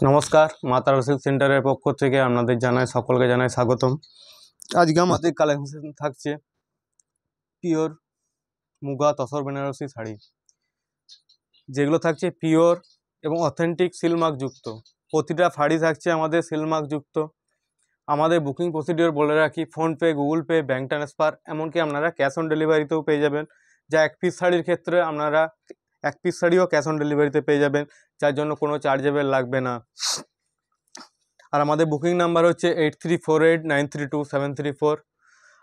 নমস্কার, মা তারা সিল্ক সেন্টারের পক্ষ থেকে আপনাদের সকলকে জানাই স্বাগতম। আজকে আমাদের কালেকশন থাকছে পিওর মুগা তসর বেনারসি শাড়ি, যেগুলো থাকছে পিওর এবং অথেন্টিক সিলমার্ক যুক্ত। প্রতিটা শাড়ি থাকছে আমাদের সিলমার্ক যুক্ত। আমাদের বুকিং প্রসিডিওর বলে রাখি, PhonePe, Google pay, bank transfer, এমনকি আপনারা ক্যাশ অন ডেলিভারিতেও পেয়ে যাবেন। যা এক পিস শাড়ির ক্ষেত্রে আপনারা এক পিস শাড়িও ক্যাশ অন ডেলিভারিতে পেয়ে যাবেন, যার জন্য কোনো চার্জেবল লাগবে না। আর আমাদের বুকিং নাম্বার হচ্ছে 8348932734।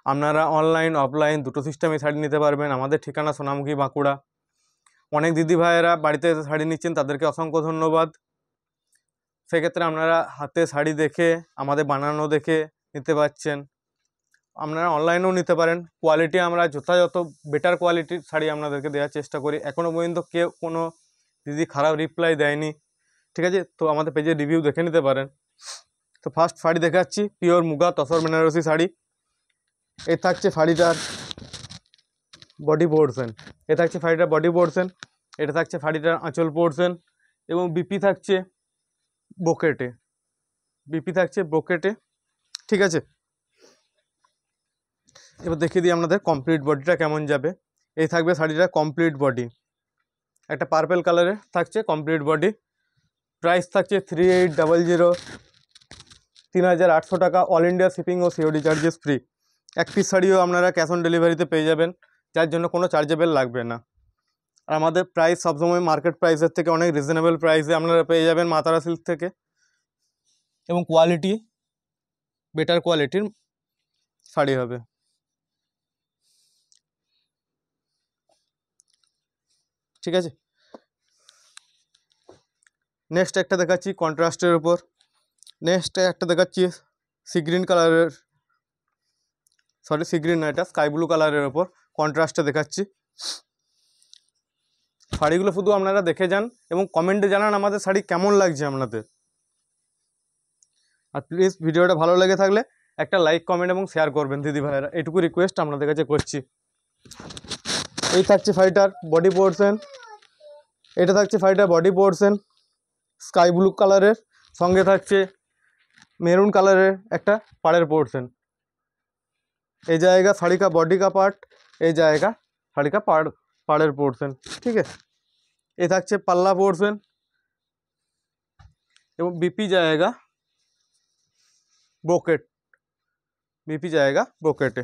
আপনারা অনলাইন অফলাইন দুটো সিস্টেমে শাড়ি নিতে পারবেন। আমাদের ঠিকানা সোনামুখী, বাঁকুড়া। অনেক দিদি ভাইয়েরা বাড়িতে শাড়ি নিচ্ছেন, তাদেরকে অসংখ্য ধন্যবাদ। সেক্ষেত্রে আপনারা হাতে শাড়ি দেখে, আমাদের বানানো দেখে নিতে পারছেন। আপনারা অনলাইনেও নিতে পারেন। কোয়ালিটি আমরা যথাযথ বেটার কোয়ালিটির শাড়ি আপনাদেরকে দেওয়ার চেষ্টা করি। এখনও পর্যন্ত কেউ কোনো দিদি খারাপ রিপ্লাই দেয়নি, ঠিক আছে? তো আমাদের পেজে রিভিউ দেখে নিতে পারেন। তো ফার্স্ট শাড়ি দেখাচ্ছি পিওর মুগা তসর বেনারসি শাড়ি। এ থাকছে শাড়িটার বডি পোর্শন, এটা থাকছে শাড়িটার বডি পোর্শন, এটা থাকছে শাড়িটার আঁচল পোর্শন, এবং বিপি থাকছে ব্রোকেটে, ঠিক আছে? এবার দেখিয়ে দিই আপনাদের কমপ্লিট বডিটা কেমন যাবে। এই থাকবে শাড়িটার কমপ্লিট বডি, একটা পার্পেল কালারের থাকছে কমপ্লিট বডি। প্রাইস থাকছে 3800, 3800 টাকা। অল ইন্ডিয়া শিপিং ও সিওডি চার্জেস ফ্রি। এক পিস শাড়িও আপনারা ক্যাশ অন ডেলিভারিতে পেয়ে যাবেন, যার জন্য কোনো চার্জেবল লাগবে না। আর আমাদের প্রাইস সবসময় মার্কেট প্রাইসের থেকে অনেক রিজনেবল প্রাইসে আপনারা পেয়ে যাবেন মা তারা সিল্ক থেকে, এবং কোয়ালিটি বেটার কোয়ালিটির শাড়ি হবে, ঠিক আছে? নেক্সট একটা দেখাচ্ছি কন্ট্রাস্টের উপর। নেক্সট একটা দেখাচ্ছি সি গ্রিন কালারের, সি গ্রিন না, এটা স্কাই ব্লু কালারের ওপর কন্ট্রাস্টে দেখাচ্ছি। শাড়িগুলো শুধু আপনারা দেখে যান এবং কমেন্টে জানান আমাদের শাড়ি কেমন লাগছে আপনাদের। আর প্লিজ ভিডিওটা ভালো লেগে থাকলে একটা লাইক, কমেন্ট এবং শেয়ার করবেন দিদি ভাইয়েরা, এইটুকু রিকোয়েস্ট আপনাদের কাছে করছি। এই থাকছে শাড়িটার বডি পোর্শন, এটা থাকছে শাড়িটার বডি পোর্শন স্কাই ব্লু কালারের, সঙ্গে থাকছে মেরুন কালারের একটা পাড়ের পোর্শন। এই জায়গা শাড়ি কা বডি কা পার্ট, এই জায়গা শাড়ি কা পাড়ের পোর্শন, ঠিক আছে? এই থাকছে পাল্লা পোর্শন, এবং বিপি জায়গা ब्रोकेट, बीपी जाएगा ब्रोकेटे।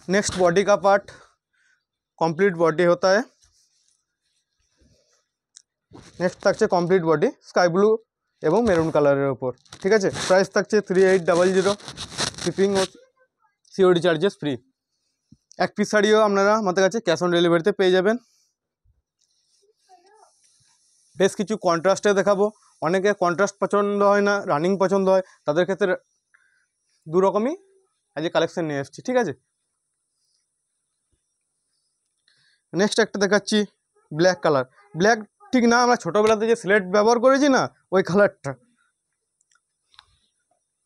नेक्स्ट बॉडी का पार्ट कंप्लीट बॉडी होता है। नेक्स्ट থাকছে কমপ্লিট বডি স্কাই ব্লু এবং মেরুন কালারের উপর, ঠিক আছে? প্রাইস থাকছে 3800, শিপিং ও সিওডি চার্জেস ফ্রি। এক পিস শাড়িও আপনারা আমাদের কাছে ক্যাশ অন ডেলিভারিতে পেয়ে যাবেন। বেশ কিছু কন্ট্রাস্টে দেখাবো। অনেকে কন্ট্রাস্ট পছন্দ হয় না, রানিং পছন্দ হয়, তাদের ক্ষেত্রে দু রকমই আজকে কালেকশন নিয়ে এসেছি, ঠিক আছে? নেক্সট একটা দেখাচ্ছি ব্ল্যাক কালার। ব্ল্যাক ঠিক না, আমরা ছোটোবেলাতে যে স্লেট ব্যবহার করেছি না, ওই কালারটা,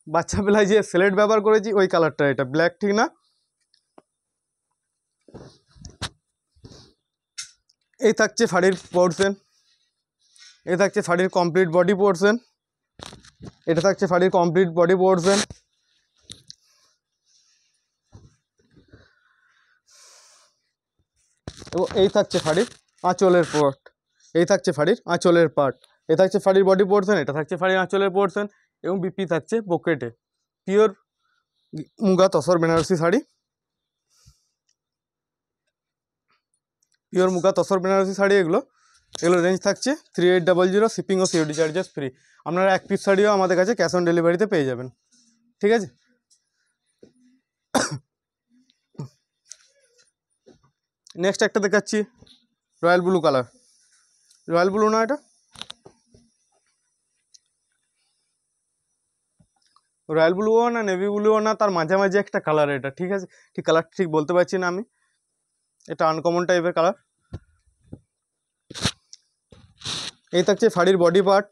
বাচ্চাবেলায় যে স্লেট ব্যবহার করেছি ওই কালারটা, এটা ব্ল্যাক ঠিক না। এই থাকছে শাড়ির পোর্শন, এই থাকছে শাড়ির কমপ্লিট বডি পোর্শন, এটা থাকছে শাড়ির কমপ্লিট বডি পোর্শন, এবং এই থাকছে শাড়ির আঁচলের পার্ট, এই থাকছে শাড়ির আঁচলের পার্ট, এই থাকছে শাড়ির বডি পোর্শন, এটা থাকছে শাড়ির আঁচলের পোর্শন, এবং বিপি থাকছে ব্রোকেটে। Pure muga tussar Banarasi sari, pure muga tussar Banarasi sari. এগুলো রেঞ্জ থাকছে 3800, শিপিং ও সিওডি চার্জেস ফ্রি। আপনারা এক পিস শাড়িও আমাদের কাছে ক্যাশ অন ডেলিভারিতে পেয়ে যাবেন, ঠিক আছে? নেক্সট একটা দেখাচ্ছি royal blue colour. Royal blue না, এটা রয়্যাল ব্লুও না, নেভি ব্লুও না, তার মাঝামাঝি একটা কালার এটা, ঠিক আছে? ঠিক কালার ঠিক বলতে পারছি না আমি, এটা আনকমন টাইপের কালার। এই থাকছে শাড়ির বডি পার্ট,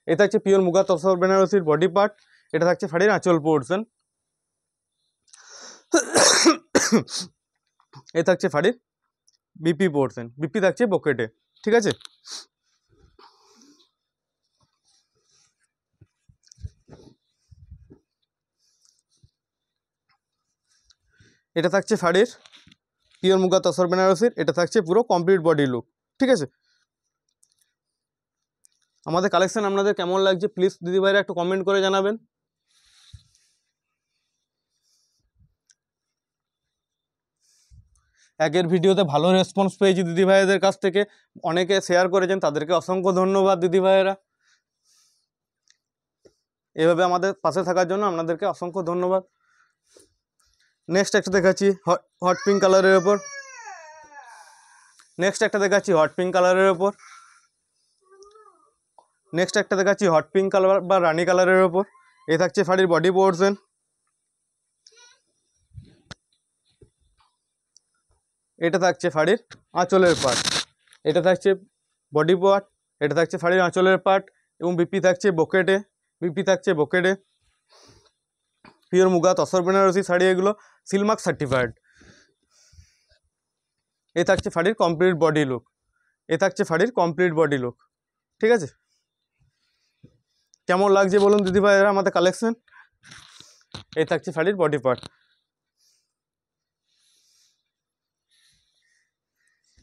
এটা থাকছে পিওর মুগা তসর বেনারসির বডি পার্ট, এটা থাকছে শাড়ির আঁচল পোর্শন, এই থাকছে শাড়ির বিপি পোর্শন, বিপি থাকছে ব্রোকেটে, ঠিক আছে? এটা থাকছে শাড়ির পিওর মুগা তসর বেনারসির, এটা থাকছে পুরো কমপ্লিট বডি লুক। ঠিক আছে, আমাদের কালেকশন আপনাদের কেমন লাগছে প্লিজ দিদিভাইরা একটু কমেন্ট করে জানাবেন। আগের ভিডিওতে ভালো রেসপন্স পেয়েছি দিদিভাইদের কাছ থেকে, অনেকে শেয়ার করেছেন, তাদেরকে অসংখ্য ধন্যবাদ দিদিভাইয়েরা। এভাবে আমাদের পাশে থাকার জন্য আপনাদেরকে অসংখ্য ধন্যবাদ। নেক্সট একটা দেখাচ্ছি হট পিঙ্ক কালারের ওপর, নেক্সট একটা দেখাচ্ছি হট পিঙ্ক কালারের ওপর, নেক্সট একটা দেখাচ্ছি হট পিঙ্ক কালার বা রানি কালারের ওপর। এই থাকছে শাড়ির বডি পোর্শন, এটা থাকছে শাড়ির আঁচলের পার্ট, এটা থাকছে বডি পার্ট, এটা থাকছে শাড়ির আঁচলের পার্ট এবং বিপি থাকছে বকেটে, বিপি থাকছে বকেটে। পিওর মুগা তসর বেনারসি শাড়ি, এগুলো সিলমার্ক সার্টিফাইড। এ থাকছে শাড়ির কমপ্লিট বডি লুক, এ থাকছে শাড়ির কমপ্লিট বডি লুক। ঠিক আছে, কেমন লাগছে বলুন দিদিভাইরা আমাদের কালেকশন। এই থাকছে শাড়ির বডি পার্ট।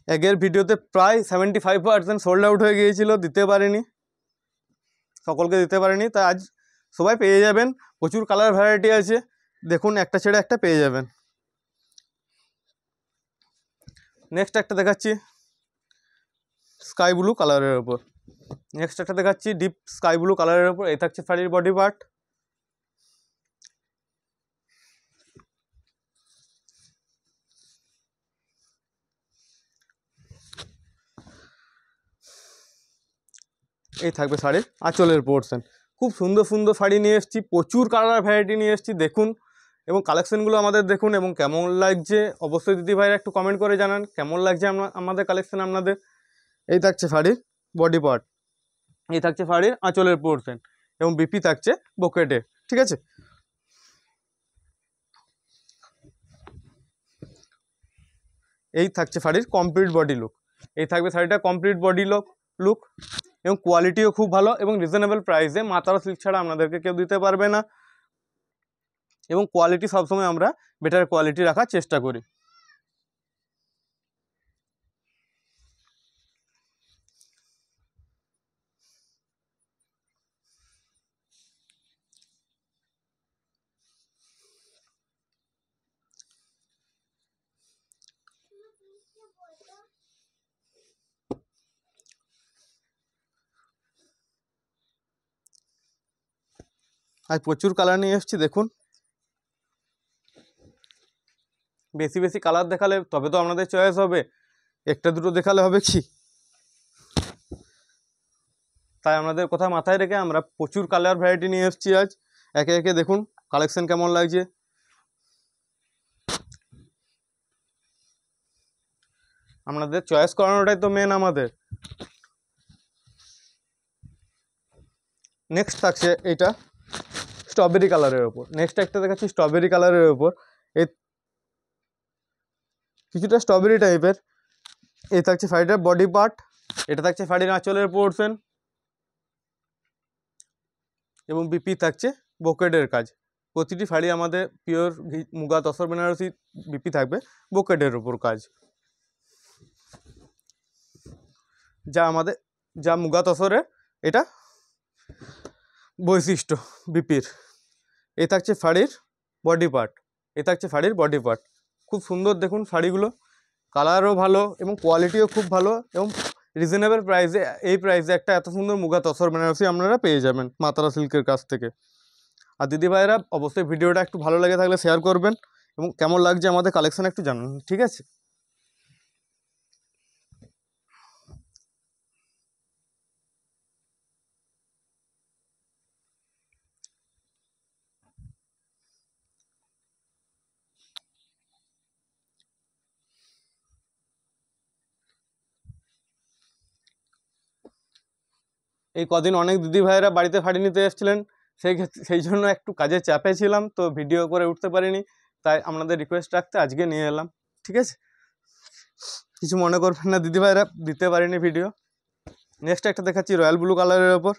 আগের ভিডিওতে প্রায় 75% সোল্ড আউট হয়ে গিয়েছিল, দিতে পারিনি, সকলকে দিতে পারিনি, তাই আজ সবাই পেয়ে যাবেন। প্রচুর কালার ভ্যারাইটি আছে, দেখুন একটা ছেড়ে একটা পেয়ে যাবেন। নেক্সট একটা দেখাচ্ছি স্কাই ব্লু কালারের ওপর, নেক্সট একটা দেখাচ্ছি ডিপ স্কাই ব্লু কালারের ওপর। এই থাকছে শাড়ির বডি পার্ট, এই থাকবে শাড়ির আঁচলের পোর্শন। খুব সুন্দর সুন্দর শাড়ি নিয়ে এসেছি, প্রচুর কালার ভ্যারাইটি নিয়ে এসেছি, দেখুন এবং কালেকশনগুলো আমাদের দেখুন এবং কেমন লাগছে অবশ্যই দিদিভাইরা একটু কমেন্ট করে জানান কেমন লাগছে আমাদের কালেকশন আপনাদের। এই থাকছে শাড়ির বডি পার্ট, এই থাকছে শাড়ির আঁচলের পোর্শন এবং বিপি থাকছে বকেটে। ঠিক আছে, এই থাকছে শাড়ির কমপ্লিট বডি লুক, এই থাকবে শাড়িটা কমপ্লিট বডি লুক এবং কোয়ালিটিও খুব ভালো এবং রিজনেবল প্রাইসে। মা তারা সিল্ক ছাড়া আপনাদেরকে কেউ দিতে পারবে না এবং কোয়ালিটি সবসময় আমরা বেটার কোয়ালিটি রাখার চেষ্টা করি। আজ প্রচুর কালার নিয়ে এসেছি, দেখুন বেশি বেশি কালার দেখালে তবে তো আপনাদের চয়েস হবে, একটা দুটো দেখালে হবে কি? তাই আপনাদের কথা মাথায় রেখে আমরা প্রচুর কালার ভ্যারাইটি নিয়ে এসেছি আজ। একে একে দেখুন কালেকশন কেমন লাগছে। আপনাদের চয়েস করানোটাই তো মেন আমাদের। নেক্সট থাকছে এটা স্ট্রবেরি কালারের ওপর, নেক্সট একটা দেখাচ্ছি স্ট্রবেরি কালারের ওপর। এই কিছুটা স্ট্রবেরি টাইপের। এই থাকছে শাড়িটার বডি পার্ট, এটা থাকছে শাড়ির আঁচলের পোর্শন এবং বিপি থাকছে বোকেটের কাজ। প্রতিটি শাড়ি আমাদের পিওর মুগা তসর বেনারসি, বিপি থাকবে বোকেটের ওপর কাজ, যা মুগা তসরের এটা বৈশিষ্ট্য বিপির। এই থাকছে শাড়ির বডি পার্ট, এ থাকছে শাড়ির বডি পার্ট। খুব সুন্দর দেখুন শাড়িগুলো, কালারও ভালো এবং কোয়ালিটিও খুব ভালো এবং রিজনেবল প্রাইসে। এই প্রাইসে একটা এত সুন্দর মুগা তসর বেনারসি আপনারা পেয়ে যাবেন মা তারা সিল্কের কাছ থেকে। আর দিদিভাইরা অবশ্যই ভিডিওটা একটু ভালো লেগে থাকলে শেয়ার করবেন এবং কেমন লাগছে আমাদের কালেকশন একটু জানান। ঠিক আছে, এই কদিন অনেক দিদিভাইরা বাড়িতে শাড়ি নিতে এসেছিলেন, সেই জন্য একটু কাজের চাপে ছিলাম, তো ভিডিও করে উঠতে পারিনি, তাই আপনাদের রিকোয়েস্ট রাখতে আজকে নিয়ে এলাম। ঠিক আছে, কিছু মনে করবেন না দিদিভাইরা, দিতে পারিনি ভিডিও। নেক্সট একটা দেখাচ্ছি রয়্যাল ব্লু কালারের ওপর,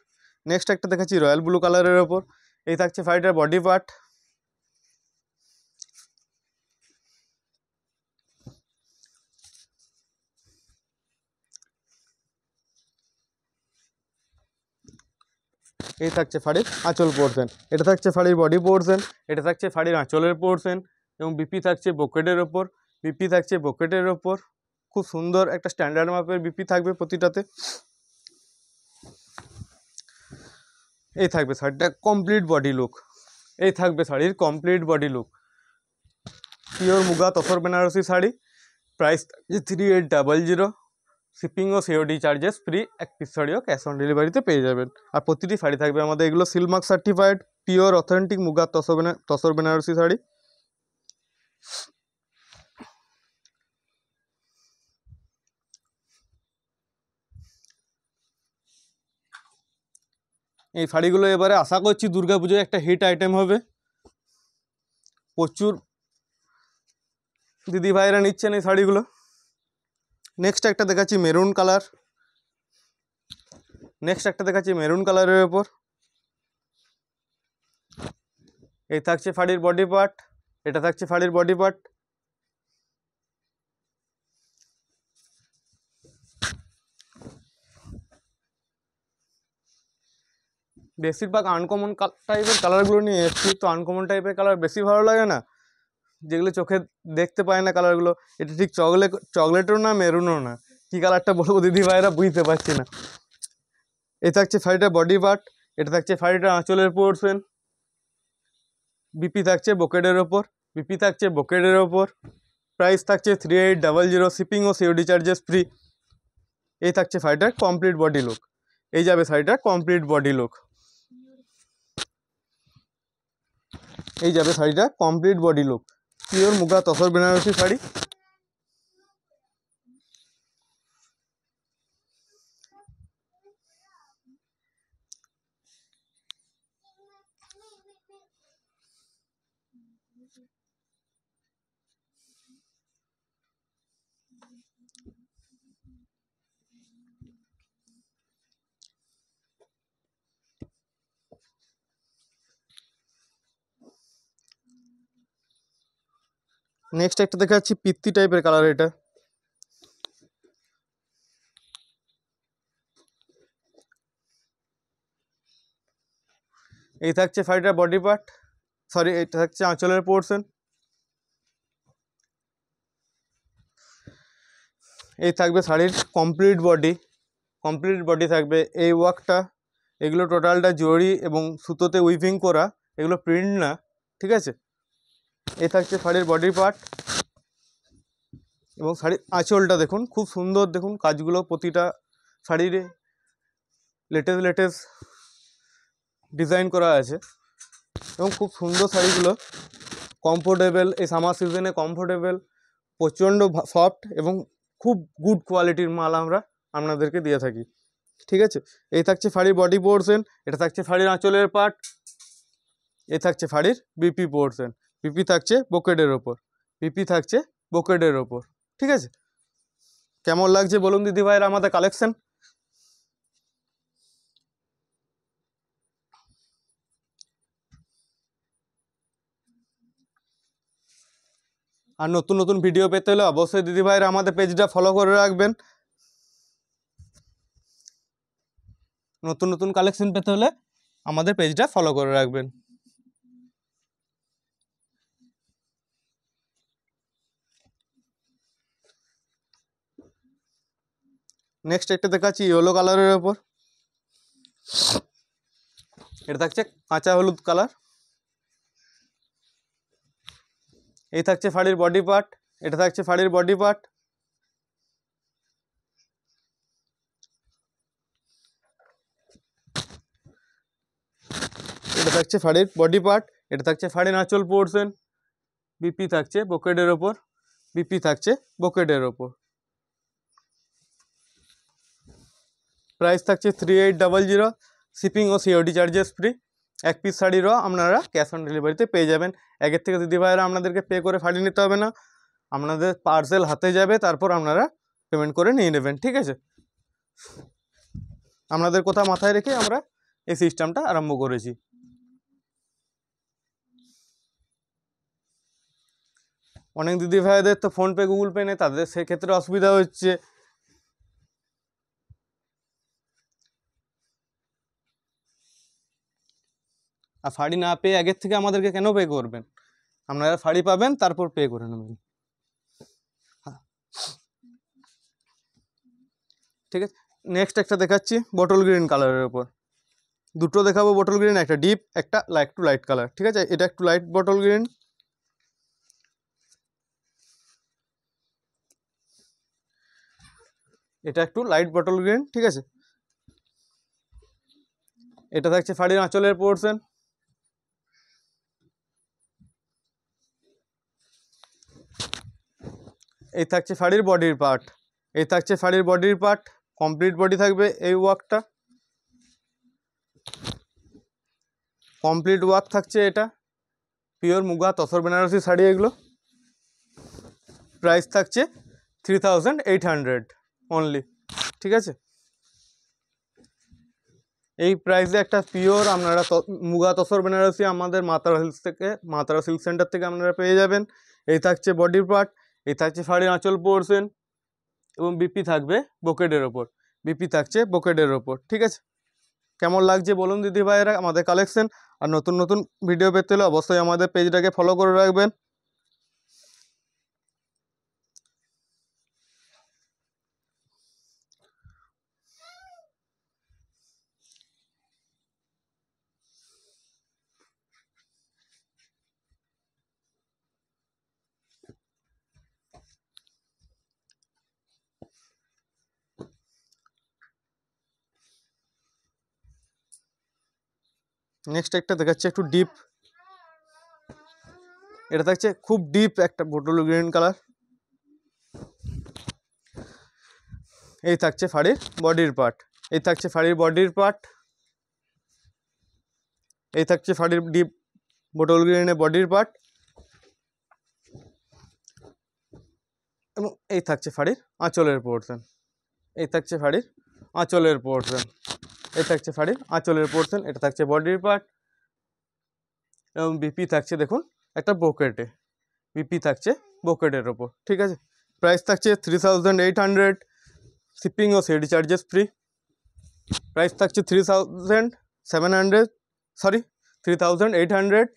নেক্সট একটা দেখাচ্ছি রয়্যাল ব্লু কালারের ওপর। এই থাকছে শাড়িটার বডি পার্ট, এই থাকছে শাড়ির আঁচল পোর্শন, এটা থাকছে শাড়ির বডি পোর্শন, এটা থাকছে শাড়ির আঁচলের পোর্শন এবং বিপি থাকছে ব্রোকেডের ওপর, বিপি থাকছে ব্রোকেডের ওপর। খুব সুন্দর একটা স্ট্যান্ডার্ড মাপের বিপি থাকবে প্রতিটাতে। এই থাকবে শাড়িটা কমপ্লিট বডি লুক, এই থাকবে শাড়ির complete body look. Pure muga tussar Banarasi sari, price 3800, shipping ও সিওডি চার্জেস ফ্রি, এক পিস শাড়িও ক্যাশ অন ডেলিভারিতে পেয়ে যাবেন। আর প্রতিটি শাড়ি থাকবে আমাদের এগুলো silk mark certified pure authentic muga tussar Banarasi sari. এই শাড়িগুলো এবারে আশা করছি দুর্গাপুজোয় একটা হিট আইটেম হবে, প্রচুর দিদি ভাইরা নিচ্ছেন এই শাড়িগুলো। নেক্সট একটা দেখাচ্ছি মেরুন কালার, নেক্সট একটা দেখাচ্ছি মেরুন কালারের ওপর। এই থাকছে শাড়ির বডি পার্ট, এটা থাকছে শাড়ির বডি পার্ট। বেশিরভাগ আনকমন টাইপের কালারগুলো নিয়ে এসেছি, তো আনকমন টাইপের কালার বেশি ভালো লাগে না, যেগুলো চোখে দেখতে পায় না কালারগুলো। এটা ঠিক চকলেটও না মেরুনও না, কী কালারটা বলবো দিদি ভাইরা বুঝতে পারছি না। এই থাকছে শাড়িটা বডি পার্ট, এটা থাকছে শাড়িটা আঁচলের পোর্শন, বিপি থাকছে ব্রোকেডের ওপর, বিপি থাকছে ব্রোকেডের ওপর। প্রাইস থাকছে 3800, শিপিং ও সিওডি চার্জেস ফ্রি। এই থাকছে শাড়িটার কমপ্লিট বডি লুক, এই যাবে শাড়িটার কমপ্লিট বডি লুক, এই যাবে শাড়িটা complete body look. Pure muga tussar Banarasi sari. Next একটা দেখাচ্ছি পিত্তি টাইপের কালার, এটা এই থাকছে শাড়িটার বডি পার্ট, সরি এটা থাকছে আঁচলের পোর্শন। এই থাকবে শাড়ির কমপ্লিট বডি, কমপ্লিট বডি থাকবে। এই ওয়ার্কটা এগুলো টোটালটা জরি এবং সুতোতে উইভিং করা, এগুলো প্রিন্ট না, ঠিক আছে। এই থাকছে শাড়ির বডি পার্ট এবং শাড়ির আঁচলটা দেখুন খুব সুন্দর, দেখুন কাজগুলো প্রতিটা শাড়ির লেটেস্ট ডিজাইন করা আছে এবং খুব সুন্দর শাড়িগুলো, কমফোর্টেবল, এই সামার সিজনে কমফোর্টেবল, প্রচণ্ড সফট এবং খুব গুড কোয়ালিটির মাল আমরা আপনাদেরকে দিয়ে থাকি, ঠিক আছে। এই থাকছে শাড়ির বডি পোর্শন, এটা থাকছে শাড়ির আঁচলের পার্ট, এই থাকছে শাড়ির বিপি পোর্শন, বিপি থাকছে ব্রোকেডের ওপর, বিপি থাকছে ব্রোকেডের ওপর, ঠিক আছে। কেমন লাগছে বলুন দিদি ভাইয়ের আমাদের কালেকশন। আর নতুন নতুন ভিডিও পেতে হলে অবশ্যই দিদি ভাইরা আমাদের পেজটা ফলো করে রাখবেন। নতুন নতুন কালেকশন পেতে হলে আমাদের পেজটা ফলো করে রাখবেন। নেক্সট একটা দেখাচ্ছি ইয়েলো কালারের ওপর, এটা থাকছে কাঁচা হলুদ কালার। এই থাকছে শাড়ির বডি পার্ট, এটা থাকছে শাড়ির বডি পার্ট। এটা থাকছে শাড়ির বডি পার্ট, এটা থাকছে শাড়ির আঁচল পোর্শন, বিপি থাকছে ব্রোকেডের ওপর, বিপি থাকছে ব্রোকেডের ওপর। প্রাইস থাকছে 3800, শিপিং ও সিওডি চার্জেস ফ্রি। এক পিস শাড়িরও আপনারা ক্যাশ অন ডেলিভারিতে পেয়ে যাবেন। আগের থেকে দিদি ভাইয়েরা আপনাদেরকে পে করে শাড়ি নিতে হবে না, আপনাদের পার্সেল হাতে যাবে, তারপর আপনারা পেমেন্ট করে নিয়ে নেবেন, ঠিক আছে। আপনাদের কথা মাথায় রেখে আমরা এই সিস্টেমটা আরম্ভ করেছি। অনেক দিদি ভাইদের তো ফোনপে গুগল পে নেই, তাদের সেক্ষেত্রে অসুবিধা হচ্ছে। আর শাড়ি না পেয়ে আগের থেকে আমাদেরকে কেন পে করবেন? আপনারা শাড়ি পাবেন তারপর পে করে নেবেন। ঠিক আছে, নেক্সট একটা দেখাচ্ছি বটল গ্রিন কালারের উপর। দুটো দেখাবো বটল গ্রিন, একটা ডিপ একটা একটু লাইট কালার। ঠিক আছে, এটা একটু লাইট বটল গ্রিন, এটা একটু লাইট বটল গ্রিন। ঠিক আছে, এটা থাকছে শাড়ির আঁচলের পোর্শন। এই থাকছে শাড়ির বডির পার্ট, এই থাকছে শাড়ির বডির পার্ট, কমপ্লিট বডি থাকবে এই ওয়ার্কটা, কমপ্লিট ওয়ার্ক থাকছে। এটা পিওর মুগা তসর বেনারসি শাড়ি এগুলো। প্রাইস থাকছে 3800 অনলি। ঠিক আছে, এই প্রাইসে একটা পিওর আপনারা মুগা তসর বেনারসি আমাদের মাতারা হিলস থেকে, মাতারা সিল্ক সেন্টার থেকে আপনারা পেয়ে যাবেন। এই থাকছে বডির পার্ট, এই থাকছে শাড়ির আঁচল পোর্শন এবং বিপি থাকবে ব্রোকেডের ওপর, বিপি থাকছে ব্রোকেডের ওপর। ঠিক আছে, কেমন লাগছে বলুন দিদি ভাইয়েরা আমাদের কালেকশন। আর নতুন নতুন ভিডিও পেতে হলে অবশ্যই আমাদের পেজটাকে ফলো করে রাখবেন। নেক্সট একটা দেখাচ্ছে একটু ডিপ, এটা থাকছে খুব ডিপ একটা বটল গ্রিন কালার। এই থাকছে শাড়ির বডির পার্ট, এই থাকছে শাড়ির বডির পার্ট, এই থাকছে শাড়ির ডিপ বটল গ্রিনের বডির পার্ট এবং এই থাকছে শাড়ির আঁচলের পোর্শন, এই থাকছে শাড়ির আঁচলের পোর্শন, এই থাকছে শাড়ির আঁচলের পোর্শন। এটা থাকছে বডির পার্ট এবং বিপি থাকছে দেখুন একটা ব্রোকেটে, বিপি থাকছে ব্রোকেটের ওপর। ঠিক আছে, প্রাইস থাকছে 3800, শিপিং ও সিডি চার্জেস ফ্রি। প্রাইস থাকছে 3700, সরি 3800,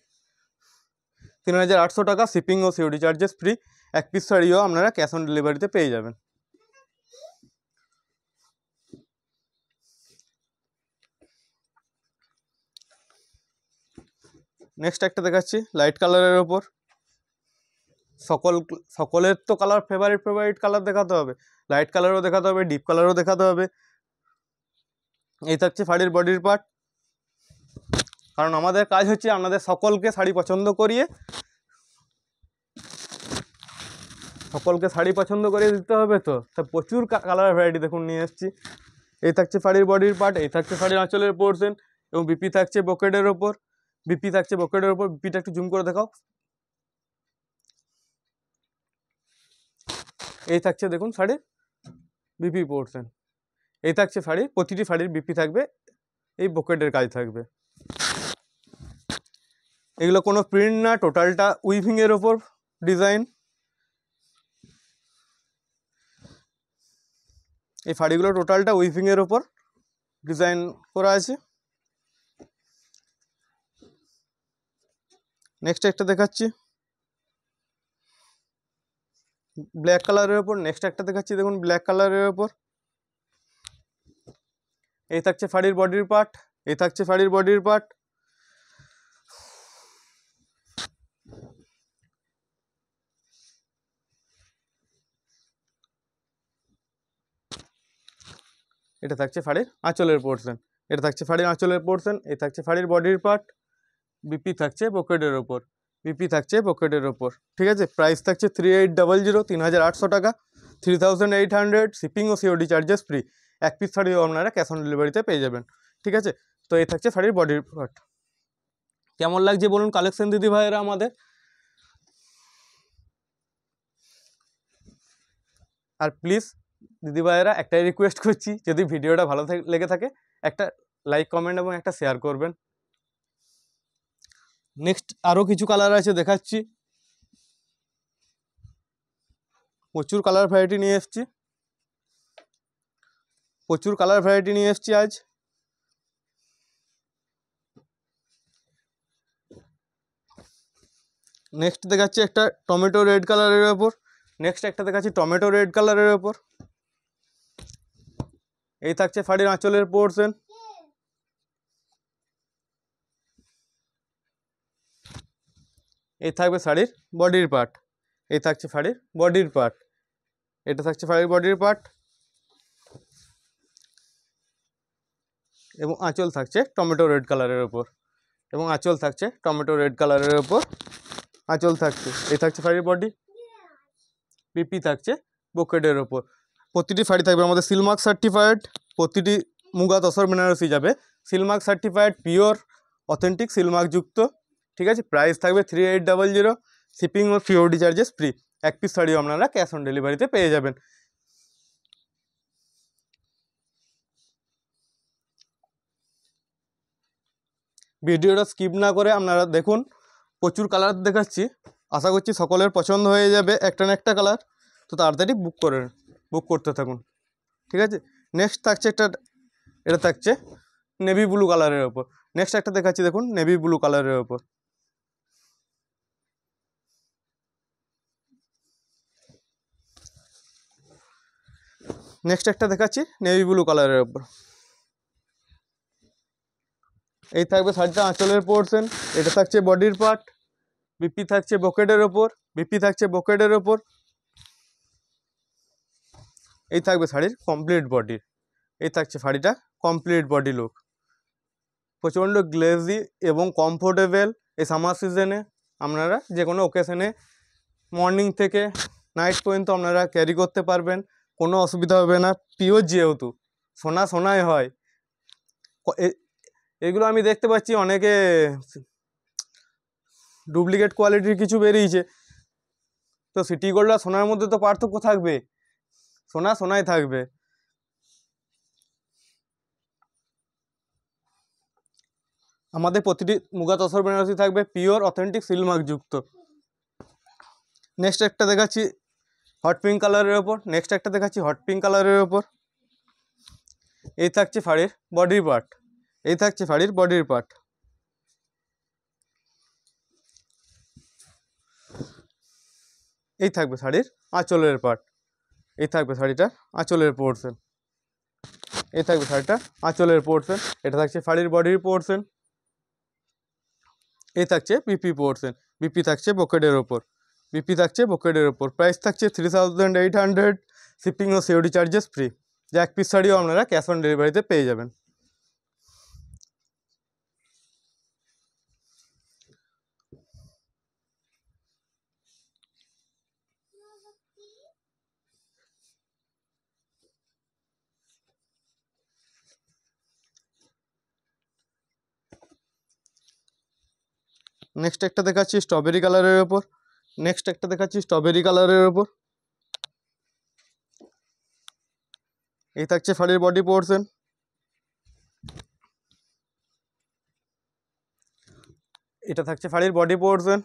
3800 টাকা, শিপিং ও সিওডি চার্জেস ফ্রি। এক পিস শাড়িও আপনারা ক্যাশ অন ডেলিভারিতে পেয়ে যাবেন। নেক্সট একটা দেখাচ্ছি লাইট কালারের ওপর। সকলের তো কালার ফেভারিট কালার দেখাতে হবে, লাইট কালারও দেখাতে হবে, ডিপ কালারও দেখাতে হবে। এই থাকছে শাড়ির বডির পার্ট, কারণ আমাদের কাজ হচ্ছে আপনাদের সকলকে শাড়ি পছন্দ করিয়ে, সকলকে শাড়ি পছন্দ করিয়ে দিতে হবে। তো প্রচুর কালার ভ্যারাইটি দেখুন নিয়ে এসেছি। এই থাকছে শাড়ির বডির পার্ট, এই থাকছে শাড়ির আঁচলের পোর্শন এবং বিপি থাকছে ব্রোকেডের ওপর, বিপি থাকছে ব্রোকেডের ওপর। বিপিটা একটু জুম করে দেখাও। এই থাকছে দেখুন শাড়ির বিপি পোর্শন, এই থাকছে শাড়ির, প্রতিটি শাড়ির বিপি থাকবে, এই ব্রোকেডের কাজ থাকবে। এগুলো কোনো প্রিন্ট না, টোটালটা উইভিংয়ের ওপর ডিজাইন। এই শাড়িগুলো টোটালটা উইভিংয়ের ওপর ডিজাইন করা আছে। নেক্সট একটা দেখাচ্ছি ব্ল্যাক কালারের ওপর, নেক্সট একটা দেখাচ্ছি দেখুন ব্ল্যাক কালারের ওপর। এই থাকছে শাড়ির বডির পার্ট, এই থাকছে শাড়ির বডির পার্ট, এটা থাকছে শাড়ির আঁচলের পোর্শন, এটা থাকছে শাড়ির আঁচলের পোর্শন। এই থাকছে শাড়ির বডির পার্ট, বিপি থাকছে পকেটের ওপর, বিপি থাকছে পকেটের ওপর। ঠিক আছে, প্রাইস থাকছে 3800, 3800 টাকা, 3800, শিপিং ও সিওডি চার্জেস ফ্রি। এক পিস শাড়িও আপনারা ক্যাশ অন ডেলিভারিতে পেয়ে যাবেন। ঠিক আছে, তো এই থাকছে শাড়ির বডির পার্ট। কেমন লাগছে বলুন কালেকশন দিদি ভাইয়েরা আমাদের। আর প্লিজ দিদি ভাইয়েরা একটাই রিকোয়েস্ট করছি, যদি ভিডিওটা ভালো লেগে থাকে একটা লাইক কমেন্ট এবং একটা শেয়ার করবেন। নেক্সট আরও কিছু কালার আছে দেখাচ্ছি, প্রচুর কালার ভ্যারাইটি নিয়ে এসেছি, প্রচুর কালার ভ্যারাইটি নিয়ে এসেছি আজ। নেক্সট দেখাচ্ছি একটা টমেটো রেড কালারের ওপর, নেক্সট একটা দেখাচ্ছি টমেটো রেড কালারের ওপর। এই থাকছে শাড়ির আঁচলের পোর্শন। এই থাকবে শাড়ির বডির পার্ট। এই থাকছে শাড়ির বডির পার্ট। এটা থাকছে শাড়ির বডির পার্ট এবং আঁচল থাকছে টমেটো রেড কালারের ওপর, এবং আঁচল থাকছে টমেটো রেড কালারের ওপর আঁচল থাকছে। এই থাকছে শাড়ির বডি, পিপি থাকছে ব্রোকেডের ওপর। প্রতিটি শাড়ি থাকবে আমাদের সিলমার্ক সার্টিফাইড, প্রতিটি মুগা তসর বেনারসি যাবে Silk Mark certified, pure authentic Silk Mark যুক্ত। ঠিক আছে, প্রাইস থাকবে 3800, শিপিং ও সিওডি চার্জেস ফ্রি। এক পিস শাড়িও আপনারা ক্যাশ অন ডেলিভারিতে পেয়ে যাবেন। ভিডিওটা স্কিপ না করে আপনারা দেখুন, প্রচুর কালার দেখাচ্ছি, আশা করছি সকলের পছন্দ হয়ে যাবে একটা না একটা কালার। তো তাড়াতাড়ি বুক করতে থাকুন। ঠিক আছে, নেক্সট থাকছে একটা, এটা থাকছে নেভি ব্লু কালারের ওপর। নেক্সট একটা দেখাচ্ছি, দেখুন নেভি ব্লু কালারের ওপর। নেক্সট একটা দেখাচ্ছি নেভি ব্লু কালারের ওপর। এই থাকবে শাড়িটা আঁচলের পোর্শন। এটা থাকছে বডির পার্ট, বিপি থাকছে ব্রোকেডের ওপর, বিপি থাকছে ব্রোকেডের ওপর। এই থাকবে শাড়ির কমপ্লিট বডি। এই থাকছে শাড়িটা কমপ্লিট বডি লুক, প্রচণ্ড গ্লেজি এবং কমফোর্টেবল। এই সামার সিজনে আপনারা যে কোনো ওকেশনে মর্নিং থেকে নাইট পর্যন্ত আপনারা ক্যারি করতে পারবেন, কোনো অসুবিধা হবে না। পিওর যেহেতু সোনাই হয়, এগুলো আমি দেখতে পাচ্ছি অনেকে ডুপ্লিকেট কোয়ালিটির কিছু বেরিয়েছে। তো সিটি গোল্ড আর সোনার মধ্যে তো পার্থক্য থাকবে, সোনাই থাকবে। আমাদের প্রতিটি মুগা তসর বেনারসি থাকবে পিওর অথেন্টিক সিলমার্ক যুক্ত। নেক্সট একটা দেখাচ্ছি হট পিঙ্ক কালারের ওপর। নেক্সট একটা দেখাচ্ছি হট পিঙ্ক কালারের ওপর। এই থাকছে শাড়ির বডির পার্ট। এই থাকছে শাড়ির বডির পার্ট। এই থাকবে শাড়ির আঁচলের পার্ট। এই থাকবে শাড়িটার আঁচলের পোর্শন। এই থাকবে শাড়িটার আঁচলের পোর্শন। এটা থাকছে শাড়ির বডির পোর্শন। এই থাকছে বিপি পোর্শন। বিপি থাকছে ব্রোকেডের ওপর, বিপি থাকছে ব্রোকেডের ওপর। প্রাইস থাকছে 3800, শিপিং ও সিওডি চার্জেস ফ্রি। যে এক পিস শাড়িও আপনারা ক্যাশ অন ডেলিভারিতে পেয়ে যাবেন। নেক্সট একটা দেখাচ্ছি স্ট্রবেরি কালারের ওপর। নেক্সট একটা দেখাচ্ছি স্ট্রবেরি কালারের ওপর। এই থাকছে শাড়ির বডি পোর্শন। এটা থাকছে শাড়ির বডি পোর্শন।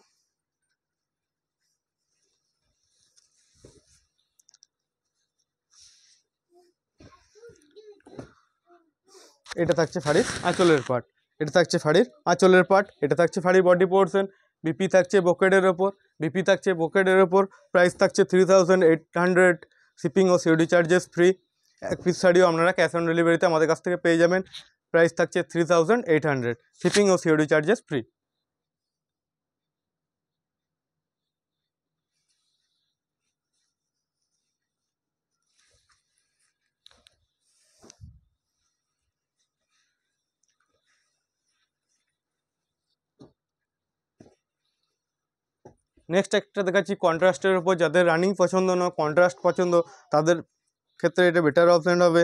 এটা থাকছে শাড়ির আঁচলের পার্ট। এটা থাকছে শাড়ির আঁচলের পার্ট। এটা থাকছে শাড়ির বডি পোর্শন। বিপি থাকছে ব্রোকেডের ওপর, বিপি থাকছে ব্রোকেডের ওপর। প্রাইস থাকছে 3800, শিপিং ও সিওডি চার্জেস ফ্রি। এক পিস শাড়িও আপনারা ক্যাশ অন ডেলিভারিতে আমাদের কাছ থেকে পেয়ে যাবেন। প্রাইস থাকছে 3800, শিপিং ও সিওডি চার্জেস ফ্রি। নেক্সট একটা দেখাচ্ছি কন্ট্রাস্টের উপর। যাদের রানিং পছন্দ নয়, কন্ট্রাস্ট পছন্দ, তাদের ক্ষেত্রে এটা বেটার অপশান হবে।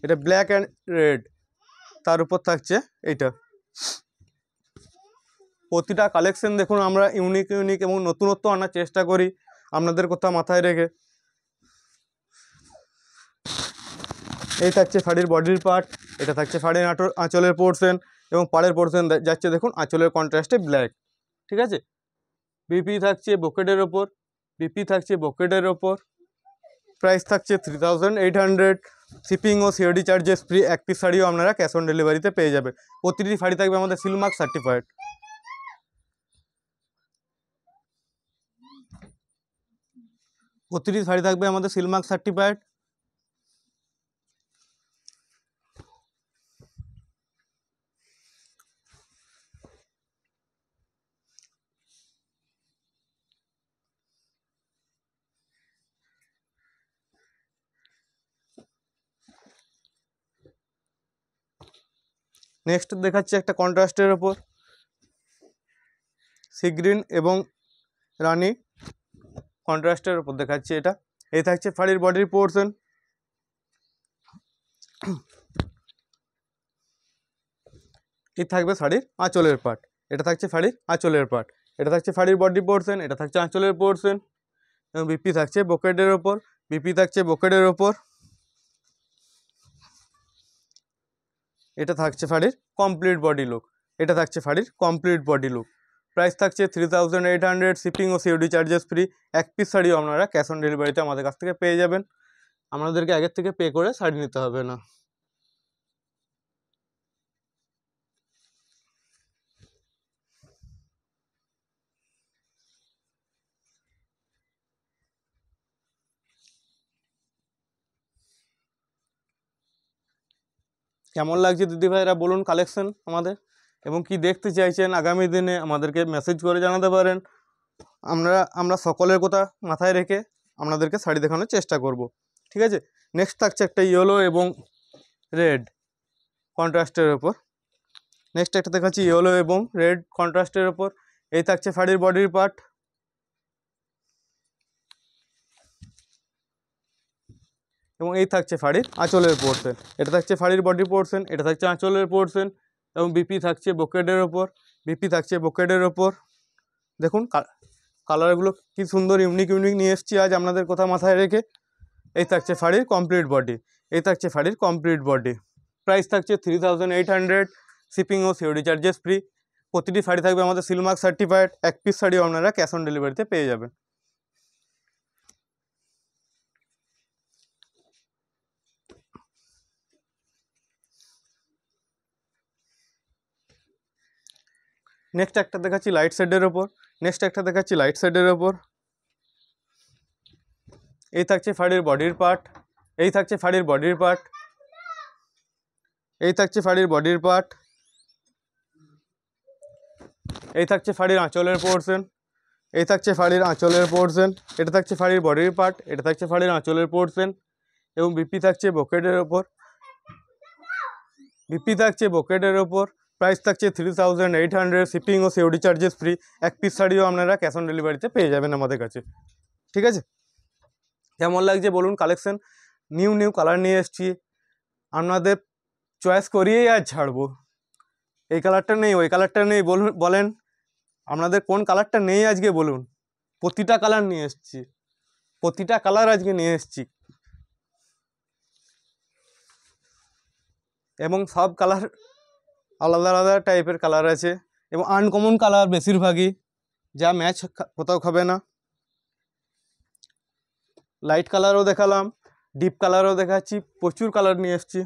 এটা ব্ল্যাক অ্যান্ড রেড, তার উপর থাকছে এইটা। প্রতিটা কালেকশন দেখুন আমরা ইউনিক এবং নতুনত্ব আনার চেষ্টা করি আপনাদের কথা মাথায় রেখে। এই থাকছে শাড়ির বডির পার্ট। এটা থাকছে শাড়ির আঁচলের পোর্শন, এবং পাড়ের পোর্শন যাচ্ছে দেখুন আঁচলের কন্ট্রাস্টে ব্ল্যাক। ঠিক আছে, বিপি থাকছে ব্রোকেডের ওপর, বিপি থাকছে ব্রোকেডের ওপর। প্রাইস থাকছে 3800, শিপিং ও সিওডি চার্জেস ফ্রি। এক পিস শাড়িও আপনারা ক্যাশ অন ডেলিভারিতে পেয়ে যাবে। প্রতিটি শাড়ি থাকবে আমাদের সিলমার্ক সার্টিফাইড। প্রতিটি শাড়ি থাকবে আমাদের সিলমার্ক সার্টিফাইড। নেক্সট দেখাচ্ছি একটা কন্ট্রাস্টের ওপর সি গ্রিন এবং রানী কন্ট্রাস্টের ওপর দেখাচ্ছি। এটা এই থাকছে শাড়ির বডির পোর্শন। এই থাকবে শাড়ির আঁচলের পার্ট। এটা থাকছে শাড়ির আঁচলের পার্ট। এটা থাকছে শাড়ির বডি পোর্শন। এটা থাকছে আঁচলের পোর্শন এবং বিপি থাকছে ব্রোকেডের ওপর। বিপি থাকছে ব্রোকেডের ওপর। এটা থাকছে শাড়ির কমপ্লিট বডি লুক। এটা থাকছে শাড়ির কমপ্লিট বডি লুক। প্রাইস থাকছে 3800, শিপিং ও সিওডি চার্জেস ফ্রি। এক পিস শাড়িও আপনারা ক্যাশ অন ডেলিভারিতে আমাদের কাছ থেকে পেয়ে যাবেন। আপনাদেরকে আগের থেকে পে করে শাড়ি নিতে হবে না। কেমন লাগছে দিদিভাইরা বলুন কালেকশন আমাদের, এবং কি দেখতে চাইছেন আগামী দিনে আমাদেরকে মেসেজ করে জানাতে পারেন। আমরা সকলের কথা মাথায় রেখে আপনাদেরকে শাড়ি দেখানোর চেষ্টা করব, ঠিক আছে। নেক্সট থাকছে একটা ইয়েলো এবং রেড কন্ট্রাস্টের ওপর। নেক্সট একটা দেখাচ্ছি ইয়েলো এবং রেড কন্ট্রাস্টের ওপর। এই থাকছে শাড়ির বডির পার্ট এবং এই থাকছে শাড়ির আঁচলের পোর্শন। এটা থাকছে শাড়ির বডি পোর্শন। এটা থাকছে আঁচলের পোর্শন এবং বিপি থাকছে ব্রোকেডের ওপর। বিপি থাকছে ব্রোকেডের ওপর। দেখুন কালারগুলো কি সুন্দর ইউনিক নিয়ে এসেছি আজ আপনাদের কথা মাথায় রেখে। এই থাকছে শাড়ির কমপ্লিট বডি। এই থাকছে শাড়ির কমপ্লিট বডি। প্রাইস থাকছে 3800, শিপিং ও সিওডি চার্জেস ফ্রি। প্রতিটি শাড়ি থাকবে আমাদের সিলমার্ক সার্টিফাইড। এক পিস শাড়িও আপনারা ক্যাশ অন ডেলিভারিতে পেয়ে যাবেন। নেক্সট একটা দেখাচ্ছি লাইট শেডের ওপর। নেক্সট একটা দেখাচ্ছি লাইট শেডের ওপর। এই থাকছে শাড়ির বডির পার্ট। এই থাকছে শাড়ির বডির পার্ট। এই থাকছে শাড়ির বডির পার্ট। এই থাকছে শাড়ির আঁচলের পোর্শন। এই থাকছে শাড়ির আঁচলের পোর্শন। এটা থাকছে শাড়ির বডির পার্ট। এটা থাকছে শাড়ির আঁচলের পোর্শন এবং বিপি থাকছে ব্রোকেডের ওপর। বিপি থাকছে ব্রোকেডের ওপর। প্রাইস থাকছে 3800, শিপিং ও সিওডি চার্জেস ফ্রি। এক পিস শাড়িও আপনারা ক্যাশ অন ডেলিভারিতে পেয়ে যাবেন আমাদের কাছে, ঠিক আছে। কেমন লাগছে বলুন কালেকশন। নিউ কালার নিয়ে এসেছি, আপনাদের চয়েস করিয়েই আজ ছাড়বো। এই কালারটা নেই, ওই কালারটা নেই, বলেন আপনাদের কোন কালারটা নেই আজকে বলুন। প্রতিটা কালার নিয়ে এসেছি, প্রতিটা কালার আজকে নিয়ে এসেছি এবং সব কালার আলাদা আলাদা টাইপের কালার আছে এবং আনকমন কালার বেশিরভাগই, যা ম্যাচ কোথাও খাবে না। লাইট কালারও দেখালাম, ডিপ কালারও দেখাচ্ছি, প্রচুর কালার নিয়ে এসেছি।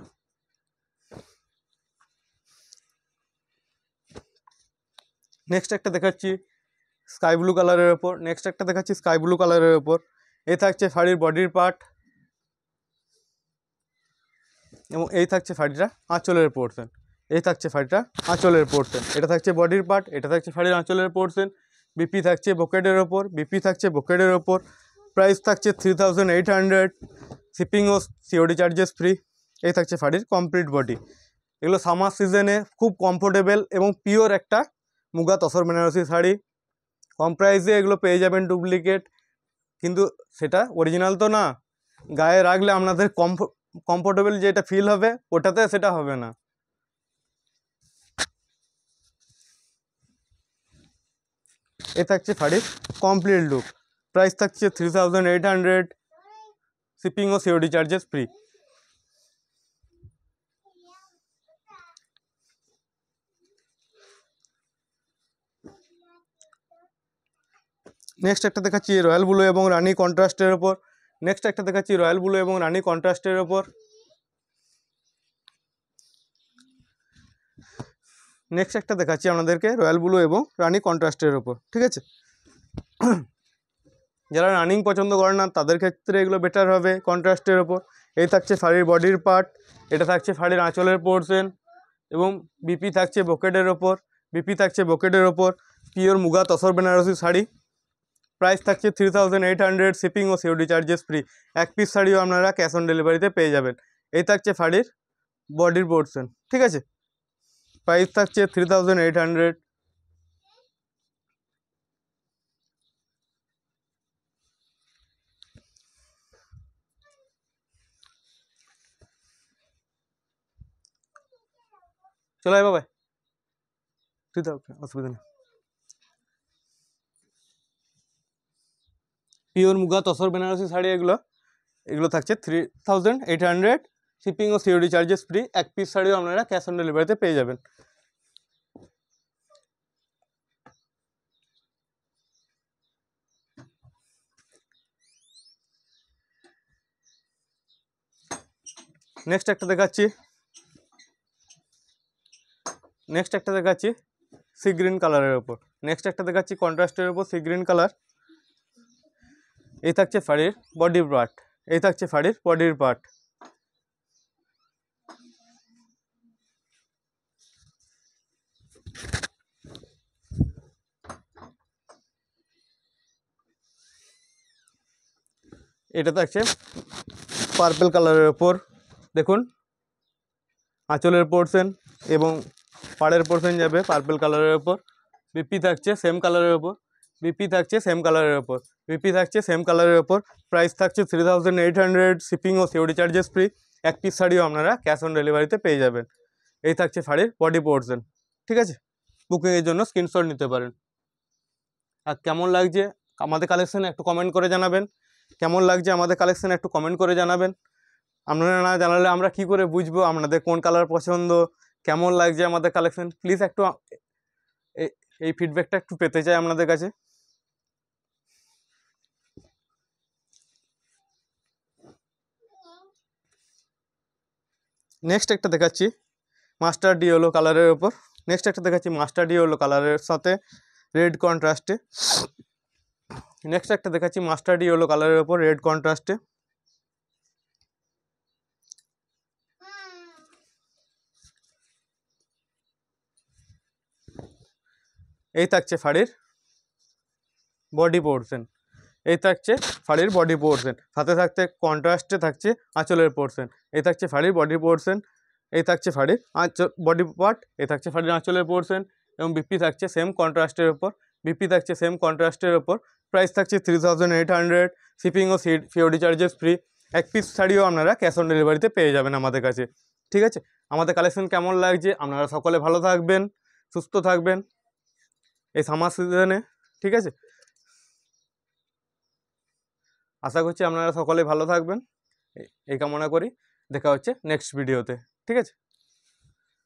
নেক্সট একটা দেখাচ্ছি স্কাই ব্লু কালারের ওপর। নেক্সট একটা দেখাচ্ছি স্কাই ব্লু কালারের ওপর। এই থাকছে শাড়ির বডির পার্ট এবং এই থাকছে শাড়িটা আঁচলের পোর্শন। এই থাকছে শাড়িটা আঁচলের পোর্শন। এটা থাকছে বডির পার্ট। এটা থাকছে শাড়ির আঁচলের পোর্শন। বিপি থাকছে ব্রোকেডের ওপর। বিপি থাকছে ব্রোকেডের ওপর। প্রাইস থাকছে 3800, শিপিং ও সিওডি চার্জেস ফ্রি। এই থাকছে শাড়ির কমপ্লিট বডি। এগুলো সামার সিজনে খুব কমফোর্টেবল এবং পিওর একটা মুগা তসর বেনারসি শাড়ি। কম প্রাইসে এগুলো পেয়ে যাবেন ডুপ্লিকেট, কিন্তু সেটা অরিজিনাল তো না। গায়ে রাখলে আপনাদের কমফোর্টেবল যেটা ফিল হবে ওটাতে সেটা হবে না। এ থাকছে শাড়ির কমপ্লিট লুক। প্রাইস থাকছে 3800, শিপিং ও সিওডি চার্জেস ফ্রি। নেক্সট একটা দেখাচ্ছি রয়্যাল ব্লু এবং রানি কন্ট্রাস্টের ওপর। নেক্সট একটা দেখাচ্ছি রয়্যাল ব্লু এবং রানি কন্ট্রাস্টের ওপর। নেক্সট একটা দেখাচ্ছি আপনাদেরকে রয়্যাল ব্লু এবং রানি কন্ট্রাস্টের ওপর, ঠিক আছে। যারা রানিং পছন্দ করে না তাদের ক্ষেত্রে এগুলো বেটার হবে কন্ট্রাস্টের ওপর। এই থাকছে শাড়ির বডির পার্ট, এটা থাকছে শাড়ির আঁচলের পোর্শন এবং বিপি থাকছে ব্রোকেডের ওপর, পিওর মুগা তসর বেনারসি শাড়ি। প্রাইস থাকছে 3800, শিপিং ও সিওডি চার্জেস ফ্রি। এক পিস শাড়িও আপনারা ক্যাশ অন ডেলিভারিতে পেয়ে যাবেন। এই থাকছে শাড়ির বডির পোর্শন, ঠিক আছে। প্রাইস থাকছে 3800। চলো বাবা, তুই দাও, অসুবিধা নেই। পিওর মুগা তসর বেনারসি শাড়ি এগুলো থাকছে 3800, শিপিং ও সিওডি চার্জেস ফ্রি। এক পিস শাড়িও আপনারা ক্যাশ অন ডেলিভারিতে পেয়ে যাবেন। নেক্সট একটা দেখাচ্ছি সি গ্রিন কালারের ওপর। কন্ট্রাস্টের ওপর সি গ্রিন কালার। এই থাকছে শাড়ির বডির পার্ট, এটা থাকছে পার্পল কালারের ওপর। দেখুন আঁচলের পোর্শন এবং পাড়ের পোর্শন যাবে পার্পল কালারের ওপর। বিপি থাকছে সেম কালারের ওপর, প্রাইস থাকছে 3800, শিপিং ও সিওডি চার্জেস ফ্রি। এক পিস শাড়িও আপনারা ক্যাশ অন ডেলিভারিতে পেয়ে যাবেন। এই থাকছে শাড়ির বডি পোর্শন, ঠিক আছে। বুকিংয়ের জন্য স্ক্রিনশট নিতে পারেন। আর কেমন লাগছে আমাদের কালেকশন একটু কমেন্ট করে জানাবেন। আপনারা না জানালে আমরা কি করে বুঝবো আপনাদের কোন কালার পছন্দ, কেমন লাগছে আমাদের কালেকশন। প্লিজ একটু এই ফিডব্যাকটা একটু পেতে চাই আপনাদের কাছে। নেক্সট একটা দেখাচ্ছি মাস্টার্ড ইয়েলো কালারের সাথে রেড কন্ট্রাস্টে। এই থাকছে শাড়ির বডি পোর্শন, সাথে থাকতে কন্ট্রাস্টে থাকছে আঁচলের পোর্শন। এই থাকছে শাড়ির বডি পোর্শন, এই থাকছে শাড়ির বডি পার্ট, এই থাকছে শাড়ির আঁচলের পোর্শন এবং বিপি থাকছে সেম কন্ট্রাস্টের ওপর। প্রাইস থাকছে 3800, শিপিং ও সিওডি চার্জেস ফ্রি। এক পিস শাড়িও আপনারা ক্যাশ অন ডেলিভারিতে পেয়ে যাবেন আমাদের কাছে, ঠিক আছে। আমাদের কালেকশন কেমন লাগছে, আপনারা সকলে ভালো থাকবেন, সুস্থ থাকবেন এই সামার সিজনে, ঠিক আছে। আশা করছি আপনারা সকলে ভালো থাকবেন, এই কামনা করি। দেখা হচ্ছে নেক্সট ভিডিওতে, ঠিক আছে।